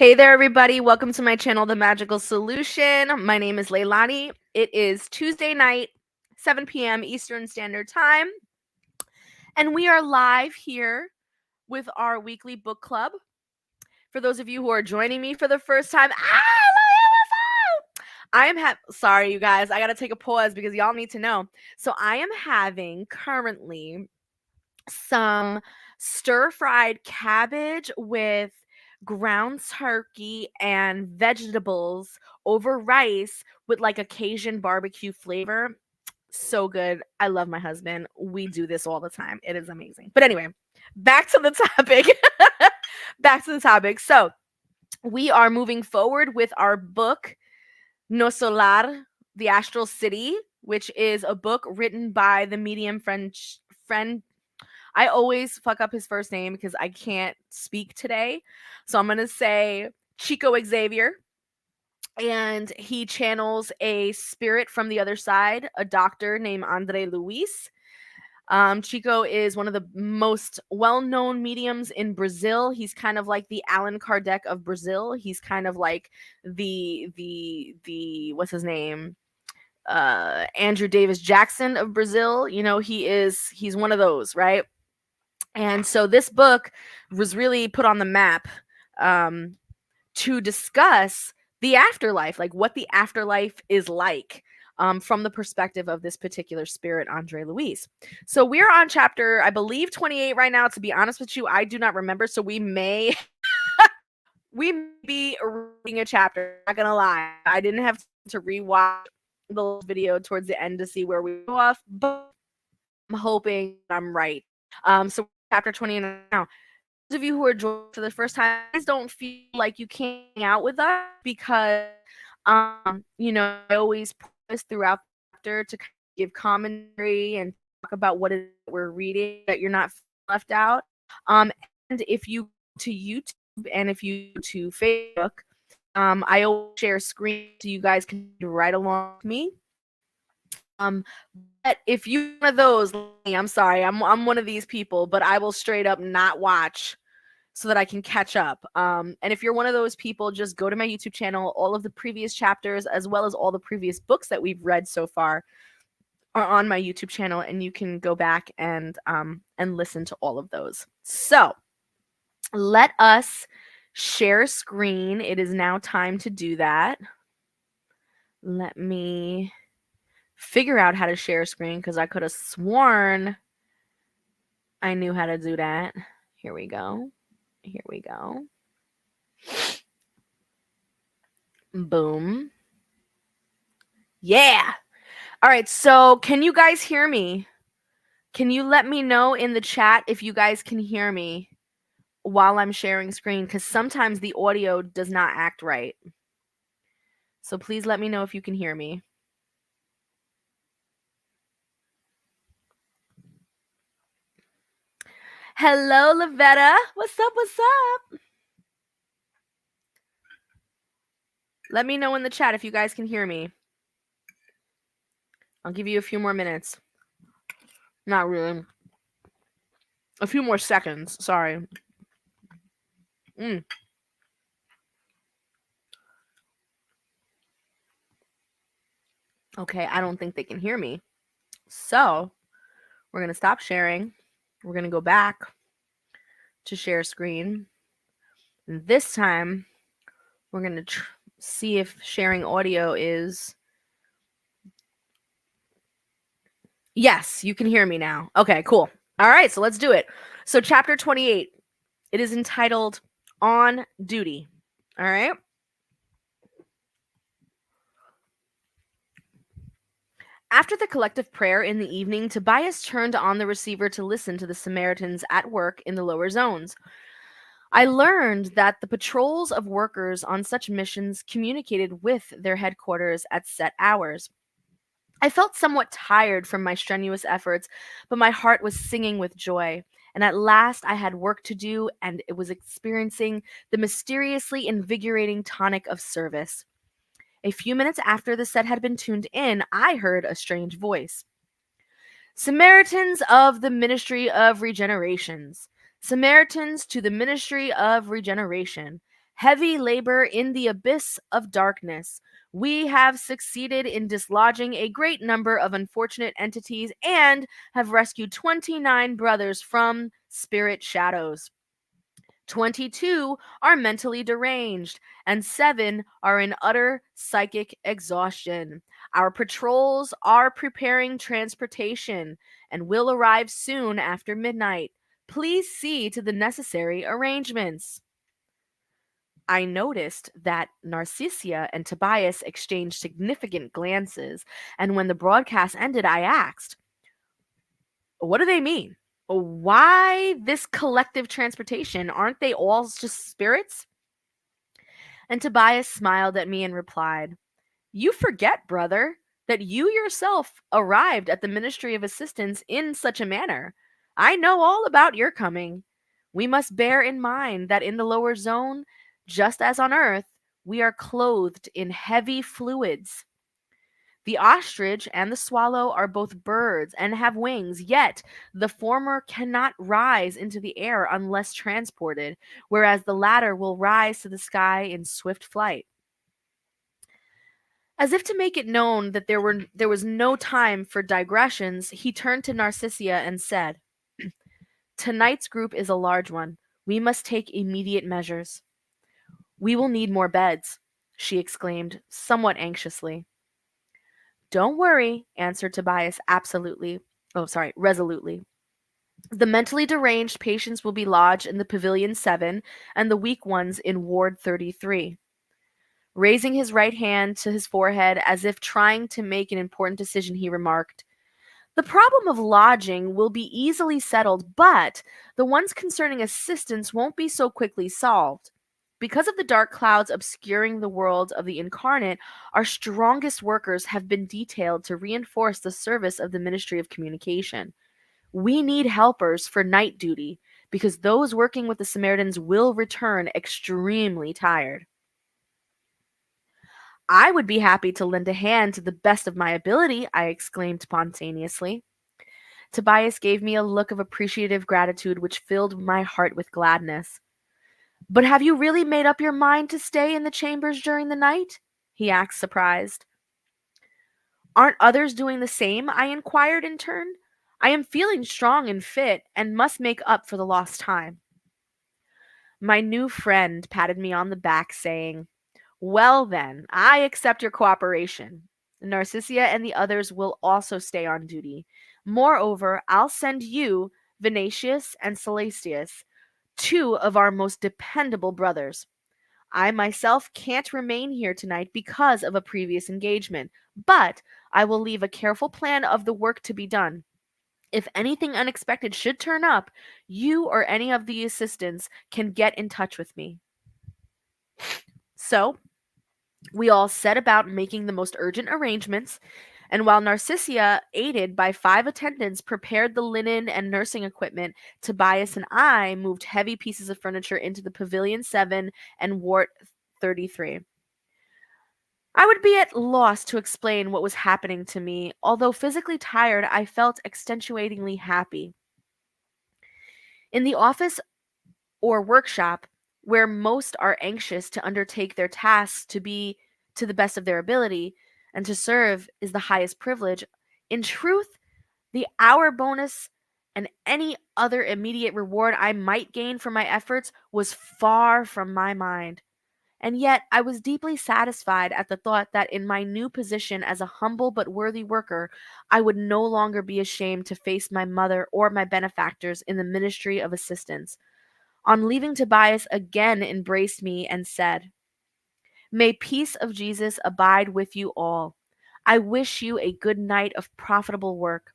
Hey there, everybody. Welcome to my channel, The Magical Solution. My name is Leilani. It is Tuesday night, 7 p.m. Eastern Standard Time, and we are live here with our weekly book club. For those of you who are joining me for the first time, I am sorry, you guys. I got to take a pause because y'all need to know. So I am having currently some stir-fried cabbage with ground turkey and vegetables over rice with like a Cajun barbecue flavor. So good. I love my husband. We do this all the time. It is amazing. But anyway, back to the topic. Back to the topic. So, we are moving forward with our book, Nosso Lar, The Astral City, which is a book written by the medium friend. I always fuck up his first name because I can't speak today. So I'm going to say Chico Xavier. And he channels a spirit from the other side, a doctor named Andre Luis. Chico is one of the most well-known mediums in Brazil. He's kind of like the Allan Kardec of Brazil. He's kind of like the what's his name? Andrew Davis Jackson of Brazil. You know, he's one of those, right? And so this book was really put on the map to discuss the afterlife, like what the afterlife is like from the perspective of this particular spirit, Andre Luis. So we're on chapter, I believe, 28 right now. To be honest with you, I do not remember. So we may be reading a chapter. Not gonna lie, I didn't have to rewatch the video towards the end to see where we go off, but I'm hoping I'm right. So chapter 20 now. Those of you who are joining for the first time, please don't feel like you can't hang out with us because, I always promise throughout the chapter to give commentary and talk about what it is that we're reading, that you're not left out. And if you to YouTube and if you to Facebook, I always share screen so you guys can ride along with me. But if you're one of those, I'm sorry, I'm one of these people, but I will straight up not watch so that I can catch up. And if you're one of those people, just go to my YouTube channel. All of the previous chapters, as well as all the previous books that we've read so far, are on my YouTube channel, and you can go back and listen to all of those. So let us share screen. It is now time to do that. Let me figure out how to share screen because I could have sworn I knew how to do that. Here we go. Here we go. Boom. Yeah. All right. So can you guys hear me? Can you let me know in the chat if you guys can hear me while I'm sharing screen? Because sometimes the audio does not act right. So please let me know if you can hear me. Hello, Lavetta. What's up? What's up? Let me know in the chat if you guys can hear me. I'll give you a few more minutes. Not really. A few more seconds. Sorry. Okay, I don't think they can hear me. So we're going to stop sharing. We're going to go back to share screen. And this time, we're going to see if sharing audio is... Yes, you can hear me now. Okay, cool. All right, so let's do it. So chapter 28, it is entitled On Duty. All right. After the collective prayer in the evening, Tobias turned on the receiver to listen to the Samaritans at work in the lower zones. I learned that the patrols of workers on such missions communicated with their headquarters at set hours. I felt somewhat tired from my strenuous efforts, but my heart was singing with joy. And at last I had work to do, and it was experiencing the mysteriously invigorating tonic of service. A few minutes after the set had been tuned in, I heard a strange voice. Samaritans of the Ministry of Regenerations. Samaritans to the Ministry of Regeneration. Heavy labor in the abyss of darkness. We have succeeded in dislodging a great number of unfortunate entities and have rescued 29 brothers from spirit shadows. 22 are mentally deranged, and 7 are in utter psychic exhaustion. Our patrols are preparing transportation and will arrive soon after midnight. Please see to the necessary arrangements. I noticed that Narcissia and Tobias exchanged significant glances, and when the broadcast ended, I asked, "What do they mean? Why this collective transportation? Aren't they all just spirits?" And Tobias smiled at me and replied, "You forget, brother, that you yourself arrived at the Ministry of Assistance in such a manner. I know all about your coming. We must bear in mind that in the lower zone, just as on Earth, we are clothed in heavy fluids. The ostrich and the swallow are both birds and have wings, yet the former cannot rise into the air unless transported, whereas the latter will rise to the sky in swift flight." As if to make it known that there was no time for digressions, he turned to Narcissia and said, "Tonight's group is a large one. We must take immediate measures." "We will need more beds," she exclaimed, somewhat anxiously. "Don't worry," answered Tobias resolutely. "The mentally deranged patients will be lodged in the Pavilion 7 and the weak ones in Ward 33. Raising his right hand to his forehead as if trying to make an important decision, he remarked, "The problem of lodging will be easily settled, but the ones concerning assistance won't be so quickly solved. Because of the dark clouds obscuring the world of the incarnate, our strongest workers have been detailed to reinforce the service of the Ministry of Communication. We need helpers for night duty, because those working with the Samaritans will return extremely tired." "I would be happy to lend a hand to the best of my ability," I exclaimed spontaneously. Tobias gave me a look of appreciative gratitude which filled my heart with gladness. "But have you really made up your mind to stay in the chambers during the night?" he asked, surprised. "Aren't others doing the same?" I inquired in turn. "I am feeling strong and fit, and must make up for the lost time." My new friend patted me on the back, saying, "Well, then, I accept your cooperation. Narcissia and the others will also stay on duty. Moreover, I'll send you, Venatius and Celestius, 2 of our most dependable brothers. I myself can't remain here tonight because of a previous engagement, but I will leave a careful plan of the work to be done. If anything unexpected should turn up, you or any of the assistants can get in touch with me." So, we all set about making the most urgent arrangements, and while Narcissia, aided by 5 attendants, prepared the linen and nursing equipment, Tobias and I moved heavy pieces of furniture into the Pavilion 7 and Ward 33. I would be at loss to explain what was happening to me. Although physically tired, I felt extenuatingly happy. In the office or workshop, where most are anxious to undertake their tasks to be to the best of their ability, and to serve is the highest privilege, in truth, the hour bonus and any other immediate reward I might gain for my efforts was far from my mind. And yet I was deeply satisfied at the thought that in my new position as a humble but worthy worker, I would no longer be ashamed to face my mother or my benefactors in the ministry of assistance. On leaving, Tobias again embraced me and said, "May peace of Jesus abide with you all. I wish you a good night of profitable work.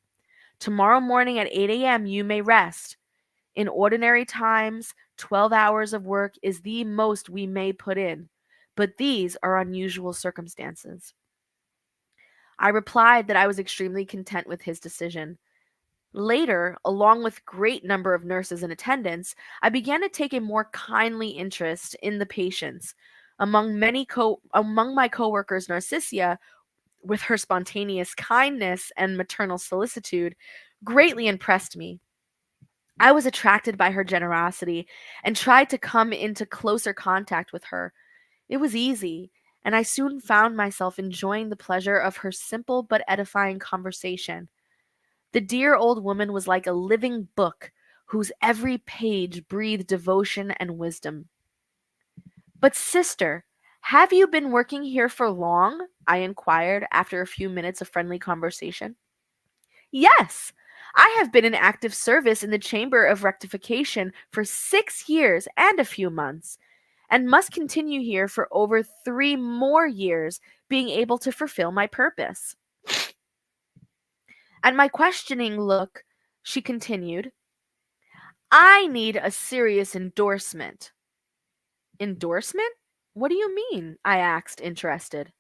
Tomorrow morning at 8 a.m. you may rest. In ordinary times, 12 hours of work is the most we may put in, but these are unusual circumstances." I replied that I was extremely content with his decision. Later, along with great number of nurses and attendants, I began to take a more kindly interest in the patients. Among my coworkers, Narcissia, with her spontaneous kindness and maternal solicitude, greatly impressed me. I was attracted by her generosity and tried to come into closer contact with her. It was easy, and I soon found myself enjoying the pleasure of her simple but edifying conversation. The dear old woman was like a living book whose every page breathed devotion and wisdom. But, sister, have you been working here for long? I inquired after a few minutes of friendly conversation. Yes, I have been in active service in the Chamber of Rectification for 6 years and a few months, and must continue here for over 3 more years, being able to fulfill my purpose. At my questioning look, she continued, I need a serious endorsement. Endorsement? What do you mean? I asked, interested.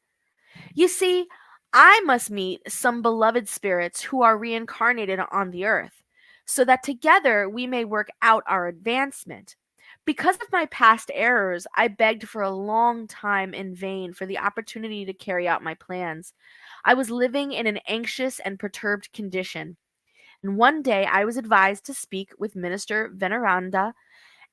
You see, I must meet some beloved spirits who are reincarnated on the earth, so that together we may work out our advancement. Because of my past errors, I begged for a long time in vain for the opportunity to carry out my plans. I was living in an anxious and perturbed condition, and one day I was advised to speak with Minister Veneranda,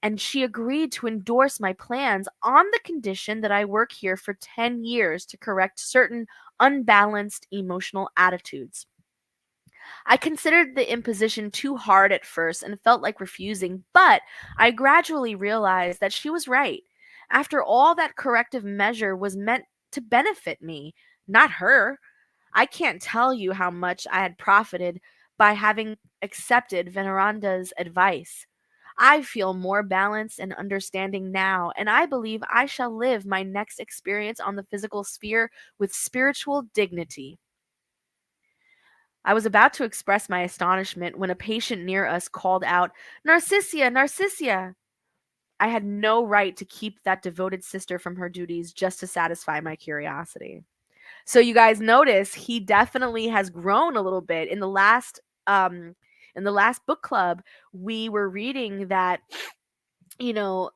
and she agreed to endorse my plans on the condition that I work here for 10 years to correct certain unbalanced emotional attitudes. I considered the imposition too hard at first and felt like refusing, but I gradually realized that she was right. After all, that corrective measure was meant to benefit me, not her. I can't tell you how much I had profited by having accepted Veneranda's advice. I feel more balanced and understanding now, and I believe I shall live my next experience on the physical sphere with spiritual dignity. I was about to express my astonishment when a patient near us called out, Narcissia, Narcissia! I had no right to keep that devoted sister from her duties just to satisfy my curiosity. So you guys notice he definitely has grown a little bit. In the last book club, we were reading that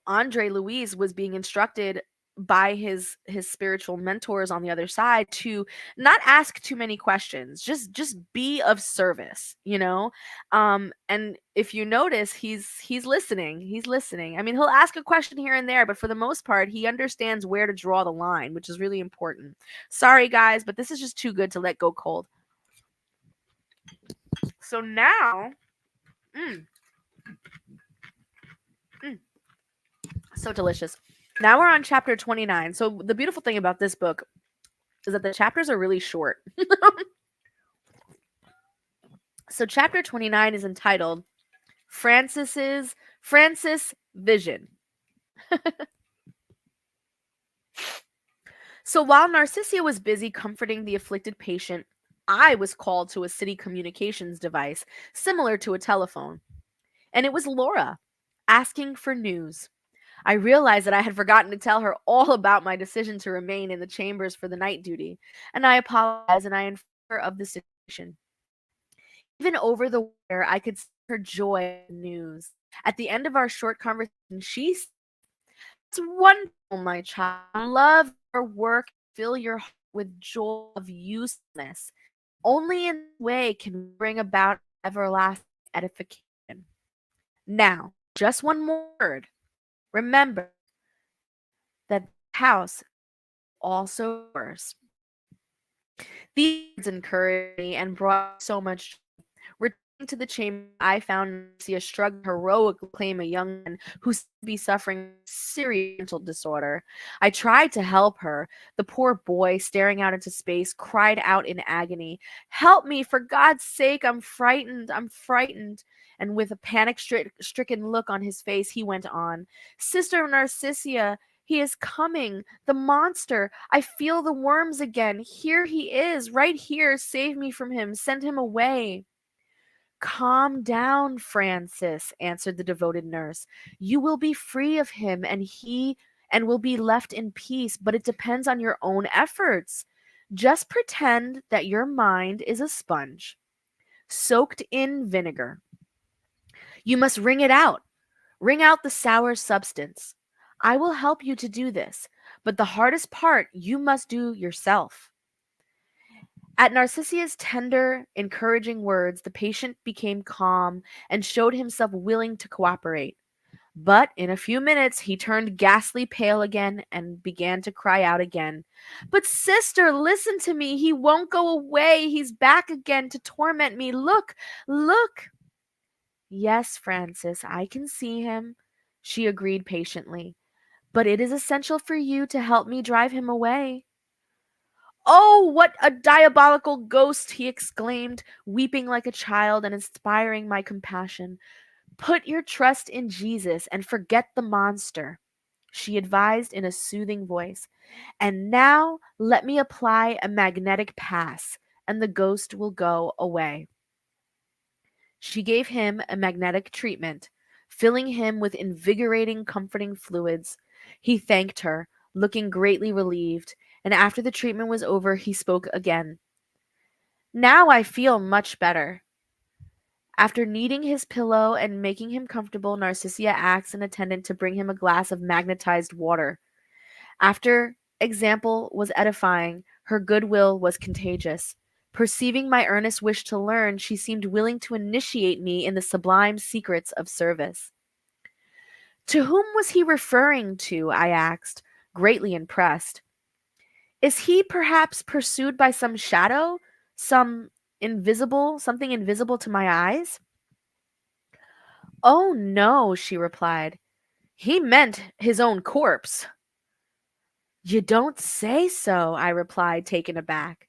Andre Louise was being instructed by his spiritual mentors on the other side to not ask too many questions, just be of service. And if you notice, he's listening. I mean, he'll ask a question here and there, but for the most part he understands where to draw the line, which is really important. Sorry guys, but this is just too good to let go cold. So now, mm, mm, so delicious. Now we're on chapter 29. So the beautiful thing about this book is that the chapters are really short. So chapter 29 is entitled Francis Vision. So while Narcissia was busy comforting the afflicted patient, I was called to a city communications device similar to a telephone. And it was Laura asking for news. I realized that I had forgotten to tell her all about my decision to remain in the chambers for the night duty, and I apologized and I informed her of the situation. Even over the wire, I could see her joy in the news. At the end of our short conversation, she said, it's wonderful, my child. Love your work, fill your heart with joy of usefulness. Only in this way can we bring about everlasting edification. Now, just one more word. Remember that the house also yours. These words encouraged me and brought so much joy. Returning to the chamber, I found Marcia struggling heroically to claim a young man who seemed to be suffering from serious mental disorder. I tried to help her. The poor boy, staring out into space, cried out in agony, help me, for God's sake, I'm frightened, I'm frightened. And with a panic-stricken look on his face, he went on, Sister Narcissia, he is coming. The monster. I feel the worms again. Here he is, right here. Save me from him. Send him away. Calm down, Francis, answered the devoted nurse. You will be free of him and will be left in peace, but it depends on your own efforts. Just pretend that your mind is a sponge soaked in vinegar. You must wring it out. Wring out the sour substance. I will help you to do this, but the hardest part you must do yourself. At Narcissia's tender, encouraging words, the patient became calm and showed himself willing to cooperate. But in a few minutes, he turned ghastly pale again and began to cry out again. But, sister, listen to me. He won't go away. He's back again to torment me. Look, look. Yes, Francis, I can see him, she agreed patiently. But it is essential for you to help me drive him away. Oh, what a diabolical ghost! He exclaimed, weeping like a child and inspiring my compassion. Put your trust in Jesus and forget the monster, she advised in a soothing voice. And now let me apply a magnetic pass, and the ghost will go away. She gave him a magnetic treatment, filling him with invigorating, comforting fluids. He thanked her, looking greatly relieved, and after the treatment was over, he spoke again. Now I feel much better. After kneading his pillow and making him comfortable, Narcissia asked an attendant to bring him a glass of magnetized water. After example was edifying, her goodwill was contagious. Perceiving my earnest wish to learn, she seemed willing to initiate me in the sublime secrets of service. To whom was he referring to? I asked, greatly impressed. Is he perhaps pursued by some shadow? Something invisible to my eyes? Oh, no, she replied. He meant his own corpse. You don't say so, I replied, taken aback.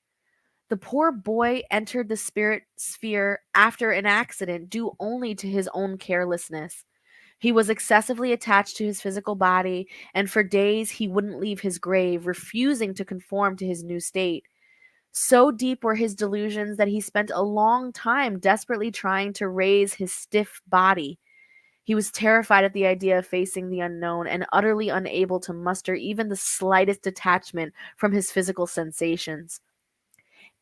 The poor boy entered the spirit sphere after an accident due only to his own carelessness. He was excessively attached to his physical body, and for days he wouldn't leave his grave, refusing to conform to his new state. So deep were his delusions that he spent a long time desperately trying to raise his stiff body. He was terrified at the idea of facing the unknown and utterly unable to muster even the slightest detachment from his physical sensations.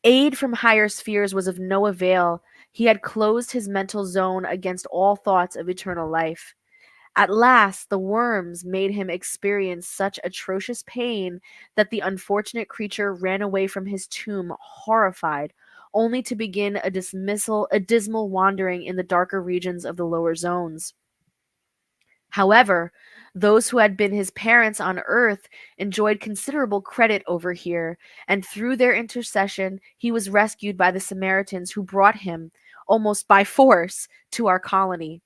Aid from higher spheres was of no avail. He had closed his mental zone against all thoughts of eternal life. At last, the worms made him experience such atrocious pain that the unfortunate creature ran away from his tomb horrified, only to begin a dismal wandering in the darker regions of the lower zones. However, those who had been his parents on earth enjoyed considerable credit over here, and through their intercession he was rescued by the Samaritans who brought him, almost by force, to our colony.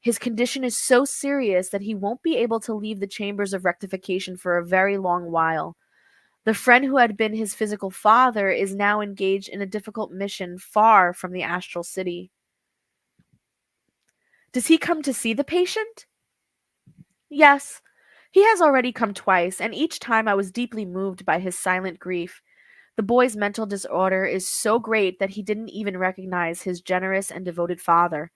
His condition is so serious that he won't be able to leave the chambers of rectification for a very long while. The friend who had been his physical father is now engaged in a difficult mission far from the astral city. Does he come to see the patient? Yes, he has already come twice, and each time I was deeply moved by his silent grief. The boy's mental disorder is so great that he didn't even recognize his generous and devoted father.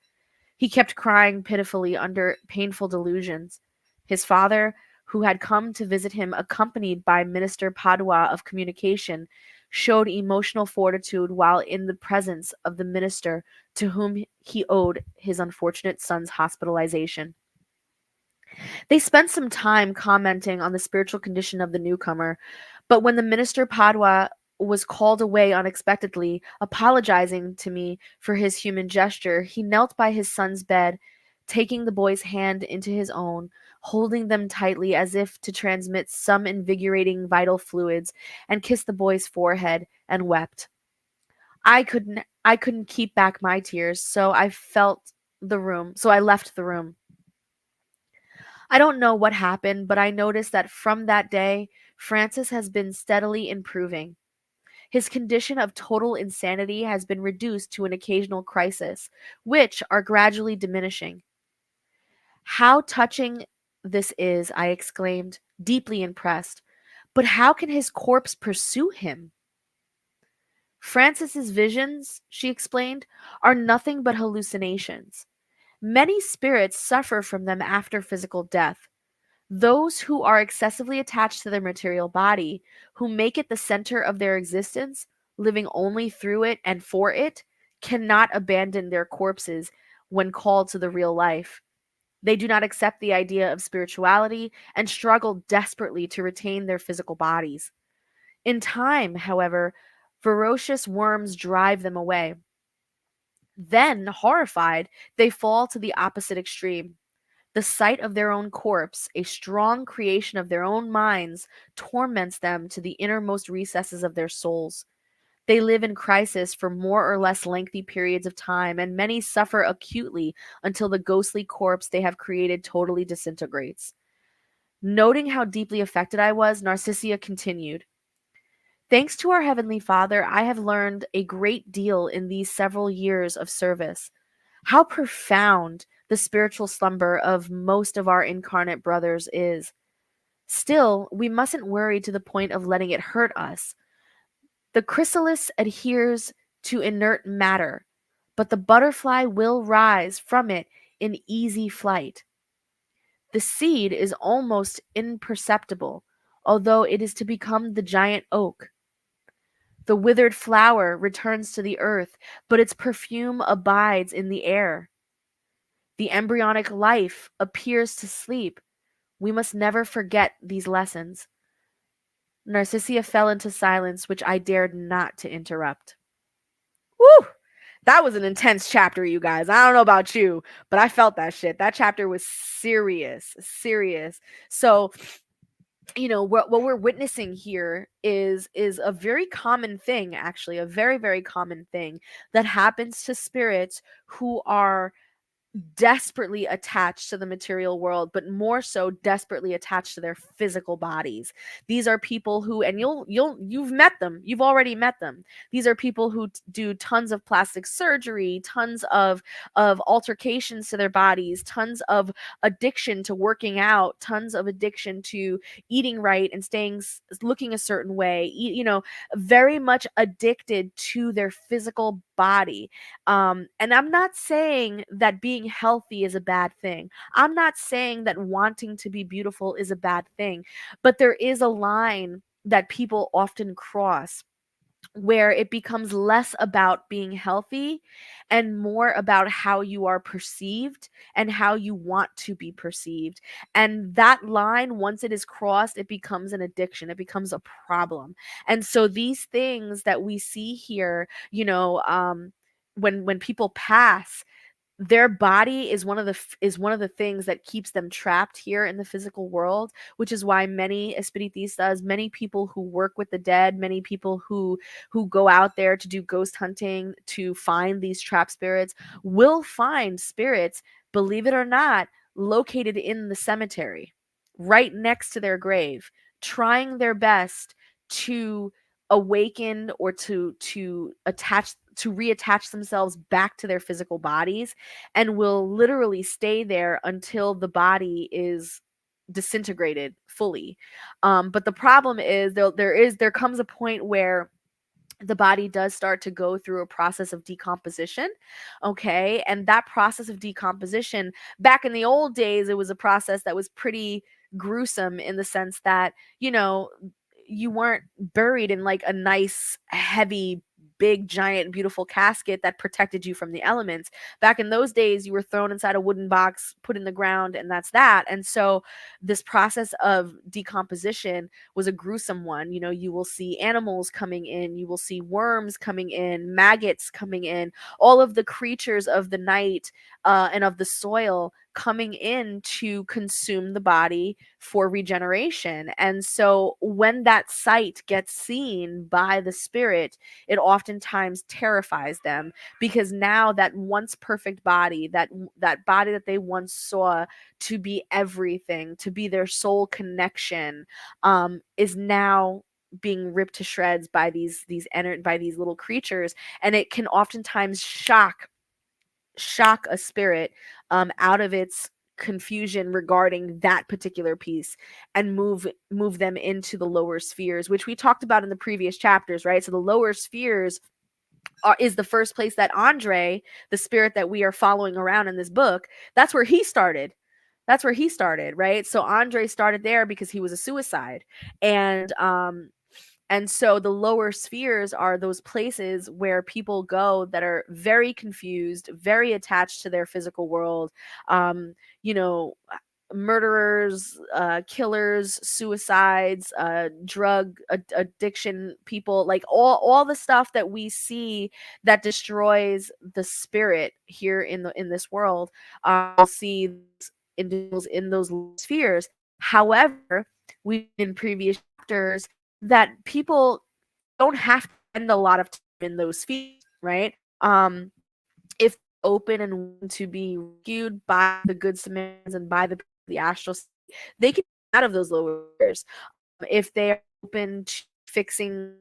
He kept crying pitifully under painful delusions. His father, who had come to visit him accompanied by Minister Padua of Communication, showed emotional fortitude while in the presence of the minister to whom he owed his unfortunate son's hospitalization. They spent some time commenting on the spiritual condition of the newcomer, but when the minister Padua was called away unexpectedly, apologizing to me for his human gesture, he knelt by his son's bed, taking the boy's hand into his own, holding them tightly as if to transmit some invigorating vital fluids, and kissed the boy's forehead and wept. I couldn't keep back my tears, so I left the room. I don't know what happened, but I noticed that from that day, Francis has been steadily improving. His condition of total insanity has been reduced to an occasional crisis, which are gradually diminishing. How touching this is, I exclaimed, deeply impressed. But how can his corpse pursue him? Francis's visions, she explained, are nothing but hallucinations. Many spirits suffer from them after physical death. Those who are excessively attached to their material body, who make it the center of their existence, living only through it and for it, cannot abandon their corpses when called to the real life. They do not accept the idea of spirituality and struggle desperately to retain their physical bodies. In time, however, Ferocious worms drive them away. Then, horrified, they fall to the opposite extreme. The sight of their own corpse, a strong creation of their own minds, torments them to the innermost recesses of their souls. They live in crisis for more or less lengthy periods of time, and many suffer acutely until the ghostly corpse they have created totally disintegrates. Noting how deeply affected I was, Narcissia continued, "Thanks to our Heavenly Father, I have learned a great deal in these several years of service. How profound the spiritual slumber of most of our incarnate brothers is. Still, we mustn't worry to the point of letting it hurt us. The chrysalis adheres to inert matter, but the butterfly will rise from it in easy flight. The seed is almost imperceptible, although it is to become the giant oak. The withered flower returns to the earth, but its perfume abides in the air. The embryonic life appears to sleep. We must never forget these lessons." Narcissia fell into silence, which I dared not to interrupt. Woo! That was an intense chapter, you guys. I don't know about you, but I felt that shit. That chapter was serious, serious. So, what we're witnessing here is a very common thing, actually, a very, very common thing that happens to spirits who are desperately attached to the material world, but more so desperately attached to their physical bodies. These are people who, and you've met them, you've already met them. These are people who do tons of plastic surgery, tons of altercations to their bodies, tons of addiction to working out, tons of addiction to eating right and staying looking a certain way, very much addicted to their physical body. And I'm not saying that being healthy is a bad thing. I'm not saying that wanting to be beautiful is a bad thing. But there is a line that people often cross where it becomes less about being healthy and more about how you are perceived and how you want to be perceived. And that line, once it is crossed, it becomes an addiction, it becomes a problem. And so these things that we see here, when people pass, their body is one of the things that keeps them trapped here in the physical world, which is why many espiritistas, many people who work with the dead, many people who go out there to do ghost hunting to find these trapped spirits will find spirits, believe it or not, located in the cemetery right next to their grave, trying their best to awaken or to reattach themselves back to their physical bodies, and will literally stay there until the body is disintegrated fully. But the problem is there comes a point where the body does start to go through a process of decomposition. Okay. And that process of decomposition, back in the old days, it was a process that was pretty gruesome in the sense that, you weren't buried in like a nice, heavy, big, giant, beautiful casket that protected you from the elements. Back in those days, you were thrown inside a wooden box, put in the ground, and that's that. And so, this process of decomposition was a gruesome one. You will see animals coming in, you will see worms coming in, maggots coming in, all of the creatures of the night and of the soil coming in to consume the body for regeneration. And so when that sight gets seen by the spirit, it oftentimes terrifies them, because now that once perfect body, that body that they once saw to be everything, to be their soul connection, is now being ripped to shreds by by these little creatures. And it can oftentimes shock a spirit out of its confusion regarding that particular piece, and move them into the lower spheres, which we talked about in the previous chapters, right? So the lower spheres is the first place that Andre, the spirit that we are following around in this book, that's where he started. That's where he started, right? So Andre started there because he was a suicide. And so the lower spheres are those places where people go that are very confused, very attached to their physical world, um, you know, murderers, killers, suicides, drug addiction people, like all the stuff that we see that destroys the spirit here in this world. We'll see individuals in those spheres. However, we in previous chapters that people don't have to spend a lot of time in those spheres, right? If open and willing to be rescued by the good Samaritans and by the astral state, they can get out of those lower spheres. If they are open to fixing,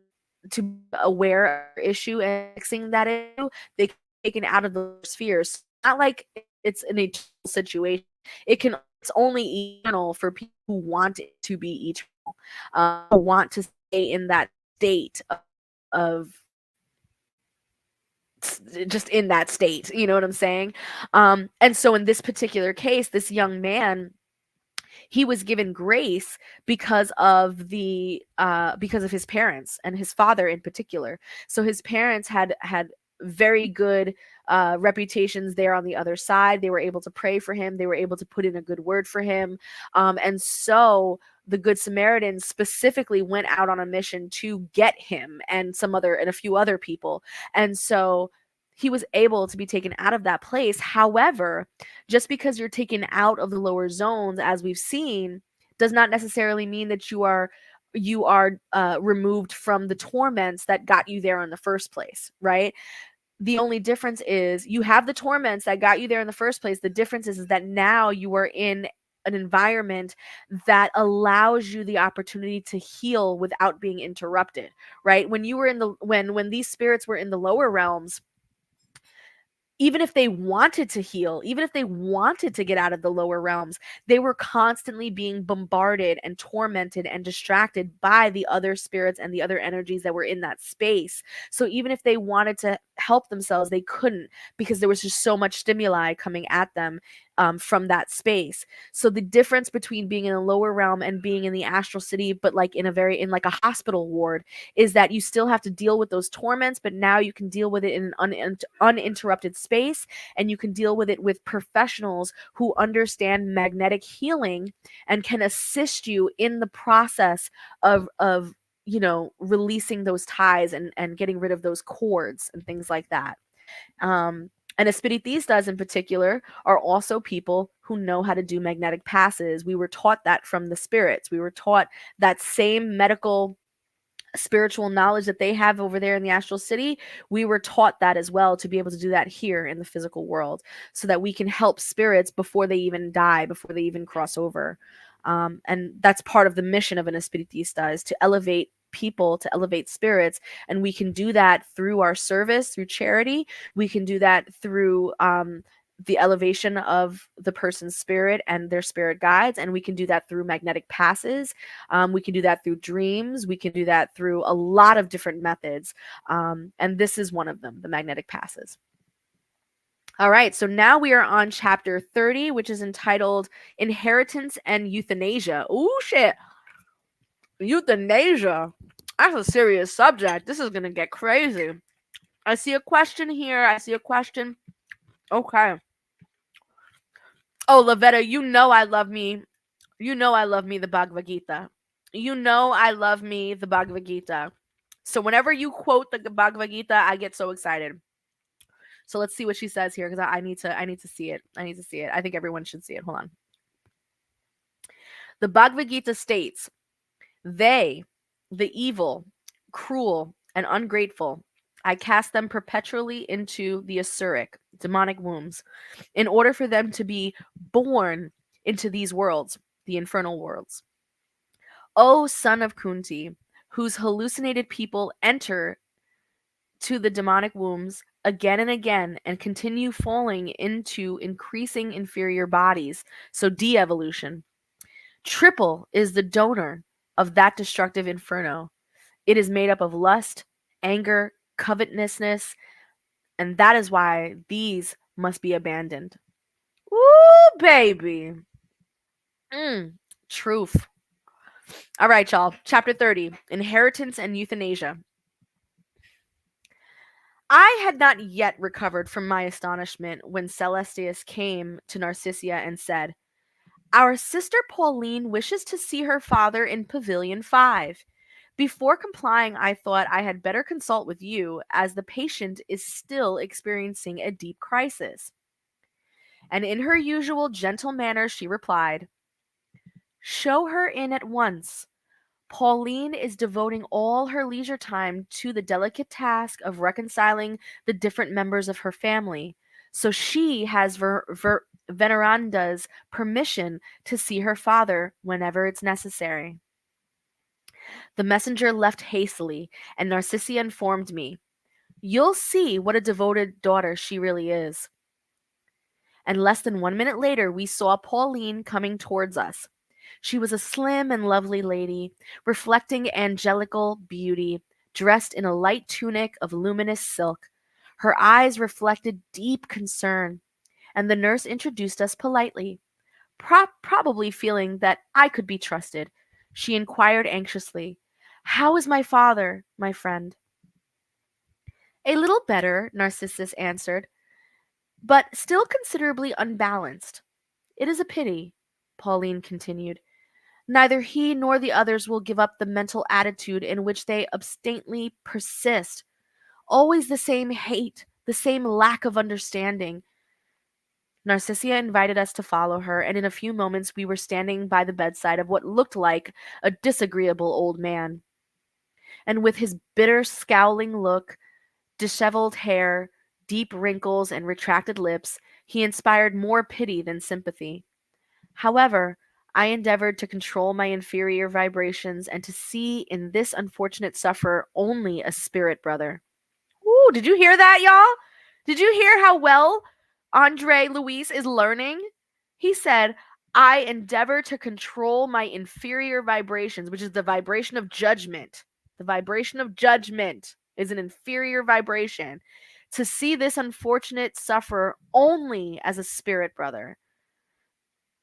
to be aware of their issue and fixing that issue, they can be taken out of the spheres. It's not like it's an eternal situation. It's only eternal for people who want it to be eternal, who want to stay in that state of just in that state, you know what I'm saying? And so in this particular case, this young man, he was given grace because of his parents and his father in particular. So his parents had very good reputations there on the other side. They were able to pray for him. They were able to put in a good word for him. And so the Good Samaritans specifically went out on a mission to get him and a few other people. And so he was able to be taken out of that place. However, just because you're taken out of the lower zones, as we've seen, does not necessarily mean that you are removed from the torments that got you there in the first place, right? The only difference is you have the torments that got you there in the first place. The difference is that now you are in an environment that allows you the opportunity to heal without being interrupted, right? When you were when these spirits were in the lower realms, even if they wanted to heal, even if they wanted to get out of the lower realms, they were constantly being bombarded and tormented and distracted by the other spirits and the other energies that were in that space. So even if they wanted to help themselves, they couldn't, because there was just so much stimuli coming at them from that space. So the difference between being in a lower realm and being in the astral city, but like in like a hospital ward, is that you still have to deal with those torments, but now you can deal with it in an uninterrupted space, and you can deal with it with professionals who understand magnetic healing and can assist you in the process of releasing those ties and getting rid of those cords and things like that. And espiritistas in particular are also people who know how to do magnetic passes. We were taught that from the spirits. We were taught that same medical spiritual knowledge that they have over there in the astral city. We were taught that as well, to be able to do that here in the physical world, so that we can help spirits before they even die, before they even cross over. And that's part of the mission of an espiritista, is to elevate people, to elevate spirits. And we can do that through our service, through charity. We can do that through the elevation of the person's spirit and their spirit guides. And we can do that through magnetic passes. We can do that through dreams. We can do that through a lot of different methods. And this is one of them, the magnetic passes. All right, so now we are on chapter 30, which is entitled Inheritance and Euthanasia. Oh, shit. Euthanasia. That's a serious subject. This is going to get crazy. I see a question here. I see a question. Okay. Oh, Lavetta, you know I love me. You know I love me the Bhagavad Gita. You know I love me the Bhagavad Gita. So whenever you quote the Bhagavad Gita, I get so excited. So let's see what she says here, because I need to see it. I need to see it. I think everyone should see it. Hold on. The Bhagavad Gita states, "They, the evil, cruel, and ungrateful, I cast them perpetually into the asuric, demonic wombs, in order for them to be born into these worlds, the infernal worlds. O son of Kunti, whose hallucinated people enter to the demonic wombs again and again and continue falling into increasing inferior bodies, so de-evolution. Triple is the donor of that destructive inferno. It is made up of lust, anger, covetousness, and that is why these must be abandoned." Ooh, baby. Truth. All right, y'all. Chapter 30, Inheritance and Euthanasia. I had not yet recovered from my astonishment when Celestius came to Narcissia and said, Our sister Pauline wishes to see her father in Pavilion 5. Before complying, I thought I had better consult with you, as the patient is still experiencing a deep crisis. And in her usual gentle manner, she replied, Show her in at once. Pauline is devoting all her leisure time to the delicate task of reconciling the different members of her family, so she has Veneranda's permission to see her father whenever it's necessary. The messenger left hastily, and Narcissia informed me, You'll see what a devoted daughter she really is. And less than 1 minute later, we saw Pauline coming towards us. She was a slim and lovely lady, reflecting angelical beauty, dressed in a light tunic of luminous silk. Her eyes reflected deep concern, and the nurse introduced us politely. Probably feeling that I could be trusted, she inquired anxiously, How is my father, my friend? A little better, Narcissus answered, but still considerably unbalanced. It is a pity, Pauline continued. Neither he nor the others will give up the mental attitude in which they obstinately persist. Always the same hate, the same lack of understanding. Narcissia invited us to follow her, and in a few moments we were standing by the bedside of what looked like a disagreeable old man. And with his bitter, scowling look, disheveled hair, deep wrinkles, and retracted lips, he inspired more pity than sympathy. However, I endeavored to control my inferior vibrations and to see in this unfortunate sufferer only a spirit brother. Ooh, did you hear that, y'all? Did you hear how well Andre Luis is learning? He said, I endeavor to control my inferior vibrations, which is the vibration of judgment. The vibration of judgment is an inferior vibration. To see this unfortunate sufferer only as a spirit brother.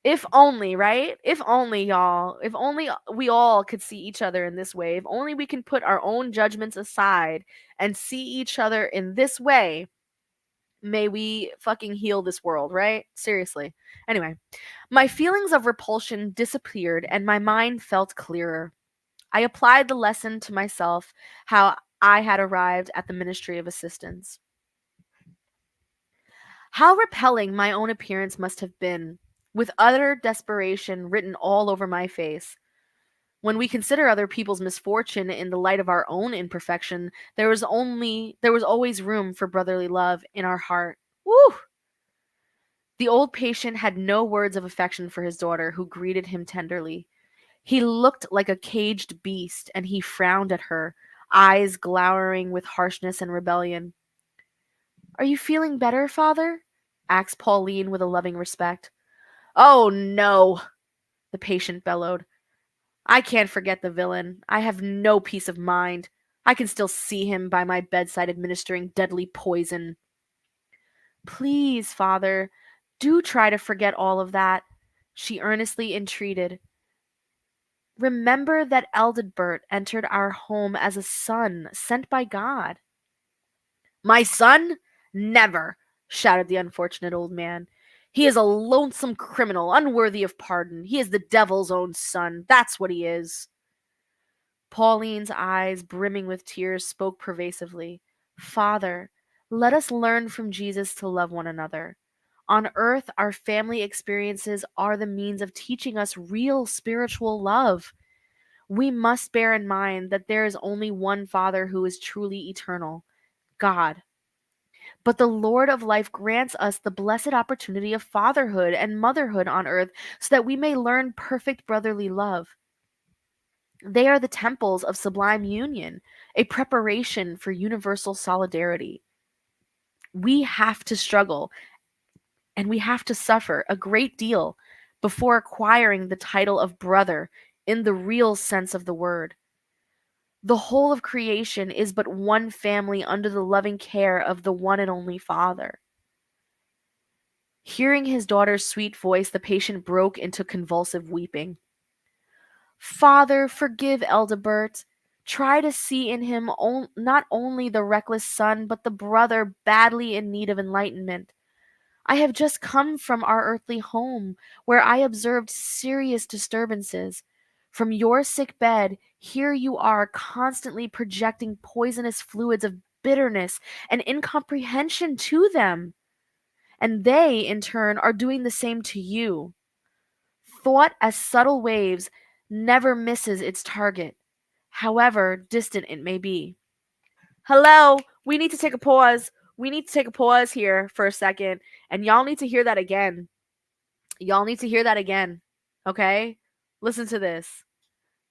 If only, right? If only, y'all. If only we all could see each other in this way. If only we can put our own judgments aside and see each other in this way. May we fucking heal this world, right? Seriously. Anyway, my feelings of repulsion disappeared and my mind felt clearer. I applied the lesson to myself, how I had arrived at the Ministry of Assistance. How repelling my own appearance must have been, with utter desperation written all over my face. When we consider other people's misfortune in the light of our own imperfection, there was always room for brotherly love in our heart. Woo! The old patient had no words of affection for his daughter, who greeted him tenderly. He looked like a caged beast, and he frowned at her, eyes glowering with harshness and rebellion. Are you feeling better, father? Asked Pauline with a loving respect. Oh, no, the patient bellowed. I can't forget the villain. I have no peace of mind. I can still see him by my bedside administering deadly poison. Please, father, do try to forget all of that, she earnestly entreated. Remember that Eldebert entered our home as a son sent by God. My son? Never, shouted the unfortunate old man. He is a lonesome criminal, unworthy of pardon. He is the devil's own son. That's what he is. Pauline's eyes, brimming with tears, spoke pervasively. Father, let us learn from Jesus to love one another. On earth, our family experiences are the means of teaching us real spiritual love. We must bear in mind that there is only one Father who is truly eternal, God. But the Lord of life grants us the blessed opportunity of fatherhood and motherhood on earth so that we may learn perfect brotherly love. They are the temples of sublime union, a preparation for universal solidarity. We have to struggle and we have to suffer a great deal before acquiring the title of brother in the real sense of the word. The whole of creation is but one family under the loving care of the one and only Father. Hearing his daughter's sweet voice, the patient broke into convulsive weeping. Father, forgive Eldebert. Try to see in him not only the reckless son, but the brother badly in need of enlightenment. I have just come from our earthly home, where I observed serious disturbances. From your sick bed, here you are constantly projecting poisonous fluids of bitterness and incomprehension to them. And they, in turn, are doing the same to you. Thought, as subtle waves, never misses its target, however distant it may be. Hello, we need to take a pause. We need to take a pause here for a second, and y'all need to hear that again. Y'all need to hear that again. Okay? Listen to this.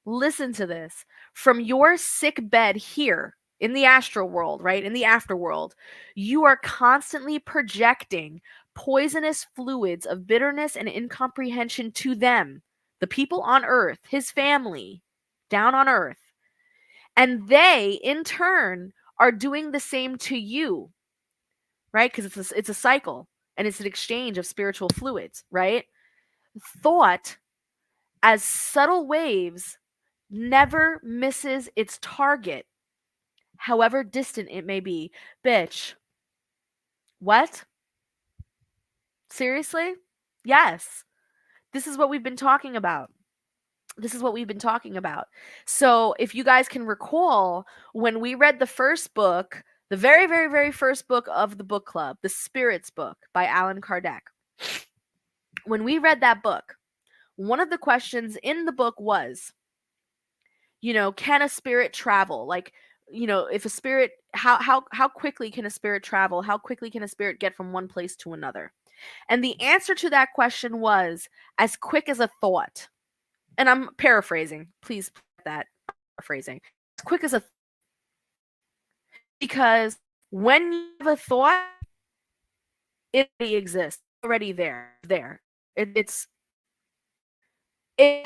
Listen to this. From your sick bed here in the astral world, right? In the afterworld, you are constantly projecting poisonous fluids of bitterness and incomprehension to them, the people on earth, his family down on earth. And they, in turn, are doing the same to you, right? Because it's a cycle and it's an exchange of spiritual fluids, right? Thought, as subtle waves, never misses its target, however distant it may be. Bitch, what? Seriously? Yes. This is what we've been talking about. This is what we've been talking about. So, if you guys can recall, when we read the first book, the very, very, very first book of the book club, The Spirits Book by Allan Kardec, when we read that book, one of the questions in the book was, can a spirit travel? Like, if a spirit, how quickly can a spirit travel? How quickly can a spirit get from one place to another? And the answer to that question was as quick as a thought. And I'm paraphrasing. Please that paraphrasing. As quick as a because when you have a thought, it already exists, already there. It's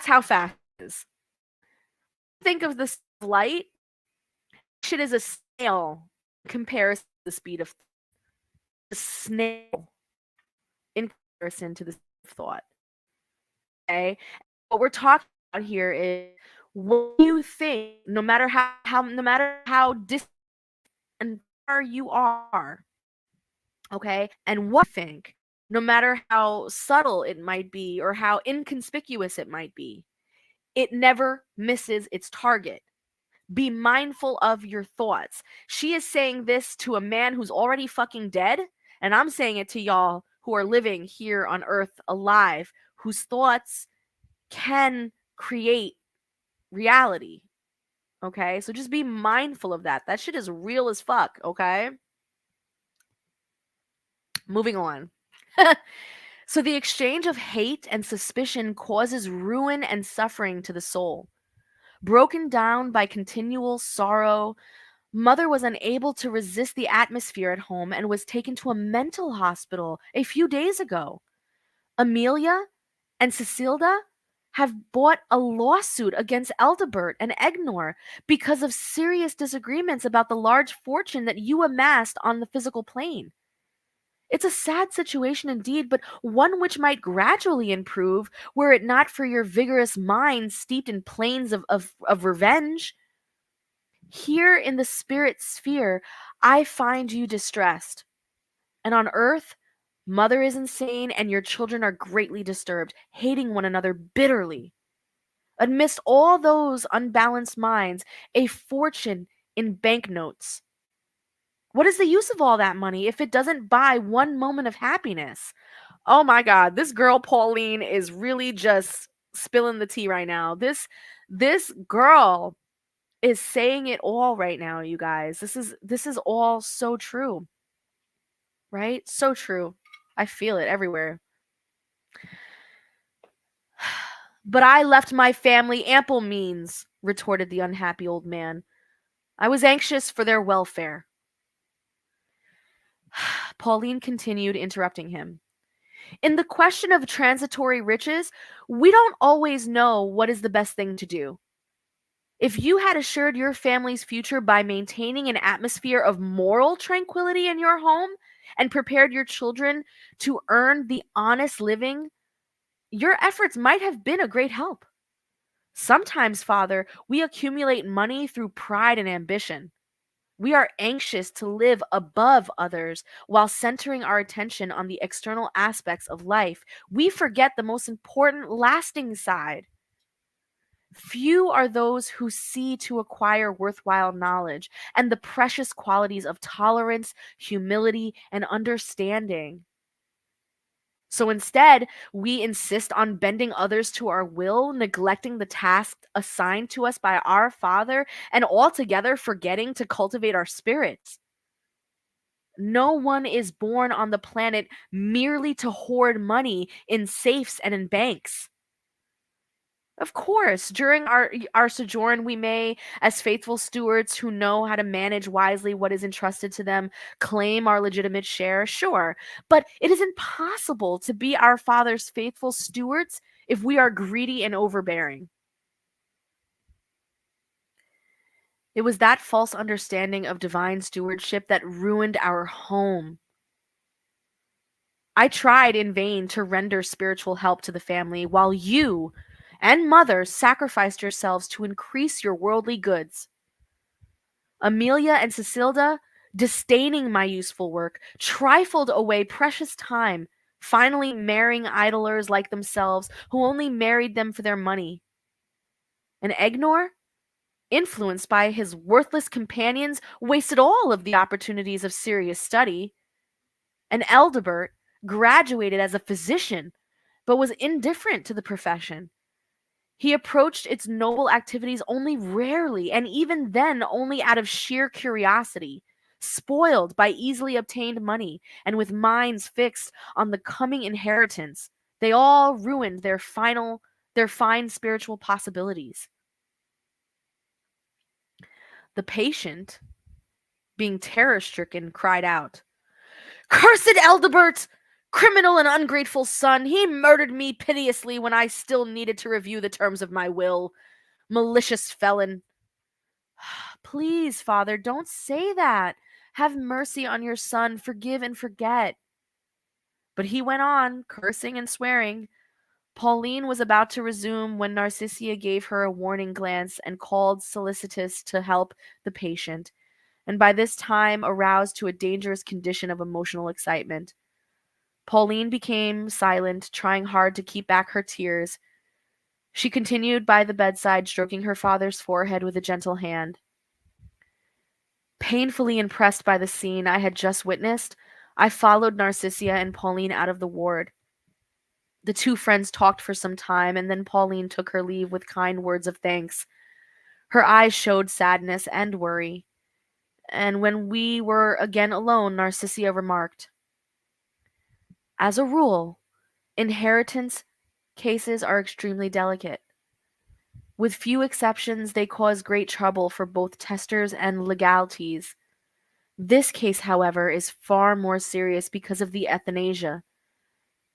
how fast it is. Think of the light. Shit is a snail in comparison to the speed of a snail in comparison to the speed of thought. Okay, what we're talking about here is what you think, no matter how distant and far you are, okay, and what you think, no matter how subtle it might be or how inconspicuous it might be, it never misses its target. Be mindful of your thoughts. She is saying this to a man who's already fucking dead, and I'm saying it to y'all who are living here on earth alive, whose thoughts can create reality. Okay? So just be mindful of that. That shit is real as fuck, okay? Moving on. So the exchange of hate and suspicion causes ruin and suffering to the soul. Broken down by continual sorrow, Mother was unable to resist the atmosphere at home and was taken to a mental hospital a few days ago. Amelia and Cecilda have brought a lawsuit against Eldebert and Egnor because of serious disagreements about the large fortune that you amassed on the physical plane. It's a sad situation indeed, but one which might gradually improve were it not for your vigorous mind steeped in plains of revenge. Here in the spirit sphere, I find you distressed. And on earth, Mother is insane and your children are greatly disturbed, hating one another bitterly. Amidst all those unbalanced minds, a fortune in banknotes. What is the use of all that money if it doesn't buy one moment of happiness? Oh my God, this girl Pauline is really just spilling the tea right now. This girl is saying it all right now, you guys. This is all so true. Right? So true. I feel it everywhere. But I left my family ample means, retorted the unhappy old man. I was anxious for their welfare. Pauline continued, interrupting him. In the question of transitory riches, we don't always know what is the best thing to do. If you had assured your family's future by maintaining an atmosphere of moral tranquility in your home and prepared your children to earn the honest living, your efforts might have been a great help. Sometimes, Father, we accumulate money through pride and ambition. We are anxious to live above others while centering our attention on the external aspects of life. We forget the most important, lasting side. Few are those who see to acquire worthwhile knowledge and the precious qualities of tolerance, humility, and understanding. So instead, we insist on bending others to our will, neglecting the task assigned to us by our Father, and altogether forgetting to cultivate our spirits. No one is born on the planet merely to hoard money in safes and in banks. Of course, during our sojourn, we may, as faithful stewards who know how to manage wisely what is entrusted to them, claim our legitimate share, sure. But it is impossible to be our Father's faithful stewards if we are greedy and overbearing. It was that false understanding of divine stewardship that ruined our home. I tried in vain to render spiritual help to the family, while you and mother sacrificed yourselves to increase your worldly goods. Amelia and Cecilda, disdaining my useful work, trifled away precious time, finally marrying idlers like themselves who only married them for their money. And Egnor, influenced by his worthless companions, wasted all of the opportunities of serious study. And Eldebert graduated as a physician, but was indifferent to the profession. He approached its noble activities only rarely, and even then only out of sheer curiosity, spoiled by easily obtained money, and with minds fixed on the coming inheritance. They all ruined their fine spiritual possibilities. The patient, being terror-stricken, cried out, "Cursed Eldebert! Criminal and ungrateful son! He murdered me piteously when I still needed to review the terms of my will. Malicious felon!" "Please, Father, don't say that. Have mercy on your son. Forgive and forget." But he went on, cursing and swearing. Pauline was about to resume when Narcissia gave her a warning glance and called solicitous to help the patient, and by this time aroused to a dangerous condition of emotional excitement. Pauline became silent, trying hard to keep back her tears. She continued by the bedside, stroking her father's forehead with a gentle hand. Painfully impressed by the scene I had just witnessed, I followed Narcissia and Pauline out of the ward. The two friends talked for some time, and then Pauline took her leave with kind words of thanks. Her eyes showed sadness and worry, and when we were again alone, Narcissia remarked, "As a rule, inheritance cases are extremely delicate. With few exceptions, they cause great trouble for both testers and legalities. This case, however, is far more serious because of the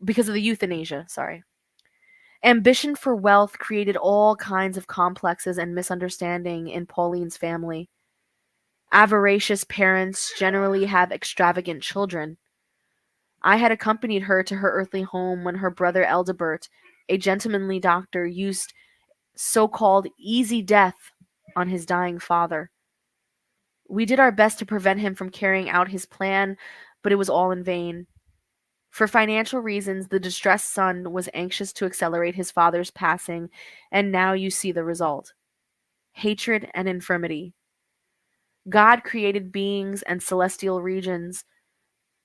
euthanasia, sorry. Ambition for wealth created all kinds of complexes and misunderstanding in Pauline's family. Avaricious parents generally have extravagant children. I had accompanied her to her earthly home when her brother Eldebert, a gentlemanly doctor, used so-called easy death on his dying father. We did our best to prevent him from carrying out his plan, but it was all in vain. For financial reasons, the distressed son was anxious to accelerate his father's passing, and now you see the result: hatred and infirmity. God created beings and celestial regions,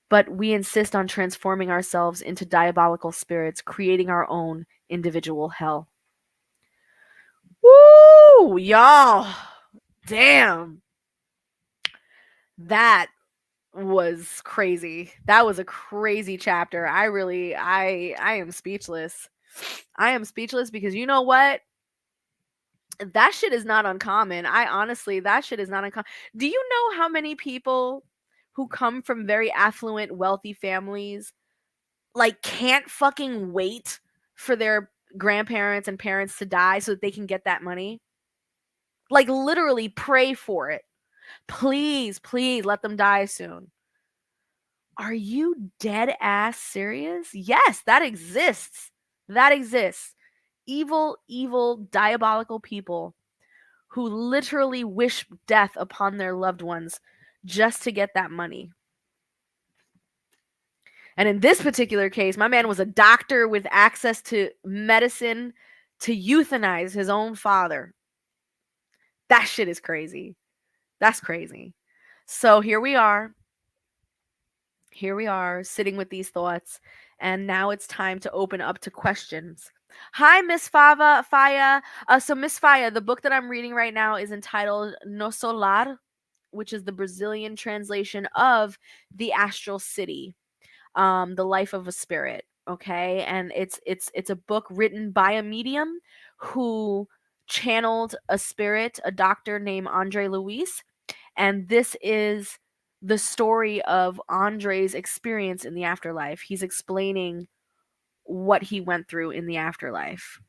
but we insist on transforming ourselves into diabolical spirits, creating our own individual hell." Woo! Y'all. Damn. That was crazy. That was a crazy chapter. I am speechless. I am speechless because you know what? That shit is not uncommon. That shit is not uncommon. Do you know how many people who come from very affluent, wealthy families like can't fucking wait for their grandparents and parents to die so that they can get that money? Like literally pray for it. Please, please let them die soon. Are you dead ass serious? Yes, that exists. That exists. Evil, evil, diabolical people who literally wish death upon their loved ones just to get that money. And in this particular case, my man was a doctor with access to medicine to euthanize his own father. That shit is crazy. That's crazy. So here we are. Here we are sitting with these thoughts. And now it's time to open up to questions. Hi, Miss Faya. So Miss Faya, the book that I'm reading right now is entitled Nosso Lar, which is the Brazilian translation of The Astral City, the life of a spirit. Okay, and it's a book written by a medium who channeled a spirit, a doctor named Andre Luis, and this is the story of Andre's experience in the afterlife. He's explaining what he went through in the afterlife.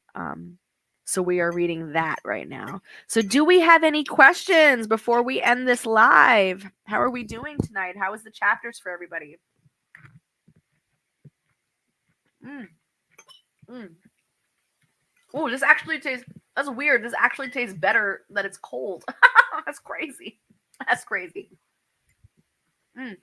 So we are reading that right now. So do we have any questions before we end this live? How are we doing tonight? How was the chapters for everybody? Oh, this actually tastes, that's weird. This actually tastes better that it's cold. That's crazy. That's crazy. Mm.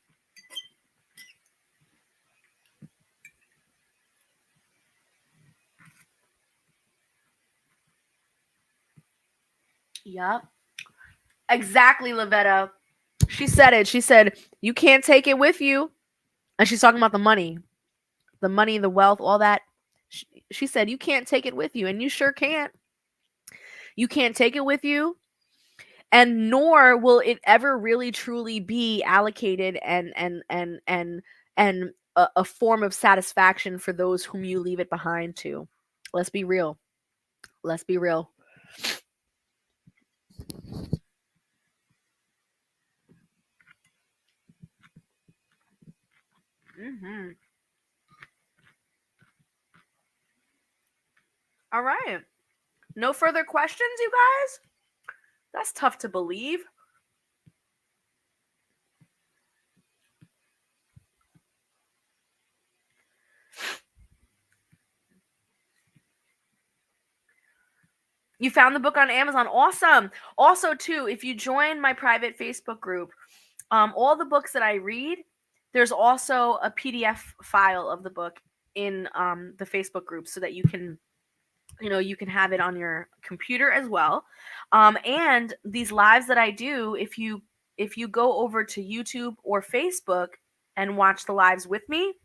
Yep. Exactly, Lavetta. She said it. She said, you can't take it with you. And she's talking about the money, the wealth, all that. She said, you can't take it with you. And you sure can't. You can't take it with you. And nor will it ever really truly be allocated and a form of satisfaction for those whom you leave it behind to. Let's be real. Let's be real. Mm-hmm. All right. No further questions, you guys? That's tough to believe. You found the book on Amazon. Awesome. Also, too, if you join my private Facebook group, all the books that I read, there's also a PDF file of the book in the Facebook group so that you can have it on your computer as well. And these lives that I do, if you go over to YouTube or Facebook and watch the lives with me,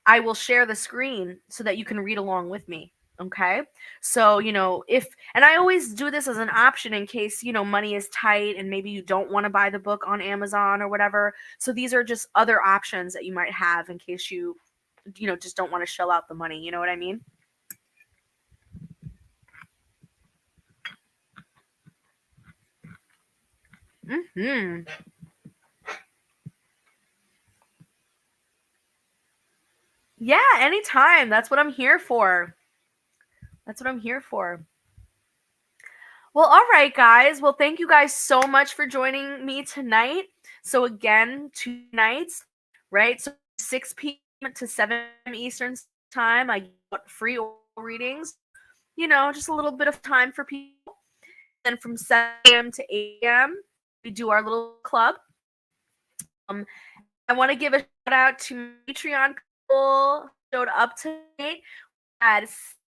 I will share the screen so that you can read along with me. Okay. So, and I always do this as an option in case, money is tight and maybe you don't want to buy the book on Amazon or whatever. So these are just other options that you might have in case you just don't want to shell out the money. You know what I mean? Hmm. Yeah, anytime. That's what I'm here for. That's what I'm here for. Well, all right, guys. Well, thank you guys so much for joining me tonight. So, again, 2 nights, right? So, 6 p.m. to 7 p.m. Eastern time, I got free readings, just a little bit of time for people. Then from 7 a.m. to 8 a.m., we do our little club. I want to give a shout out to Patreon people who showed up tonight. We had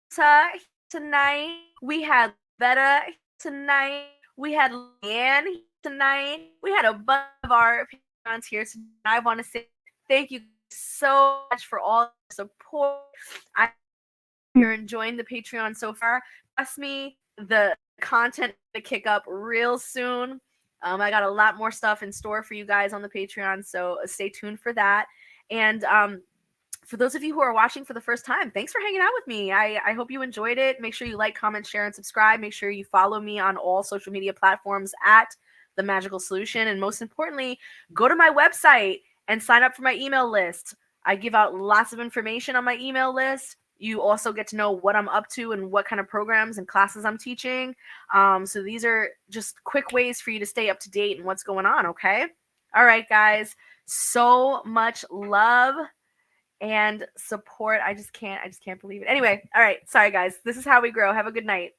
Santa tonight. We had Vetta tonight. We had Leanne tonight. We had a bunch of our Patreons here tonight. I want to say thank you so much for all the support. I hope you're enjoying the Patreon so far. Trust me, the content to kick up real soon. I got a lot more stuff in store for you guys on the Patreon, so stay tuned for that. And for those of you who are watching for the first time, thanks for hanging out with me. I hope you enjoyed it. Make sure you like, comment, share, and subscribe. Make sure you follow me on all social media platforms at The Magical Solution. And most importantly, go to my website and sign up for my email list. I give out lots of information on my email list. You also get to know what I'm up to and what kind of programs and classes I'm teaching. So these are just quick ways for you to stay up to date and what's going on, okay? All right, guys. So much love and support. I just can't believe it. Anyway, all right. Sorry, guys. This is how we grow. Have a good night.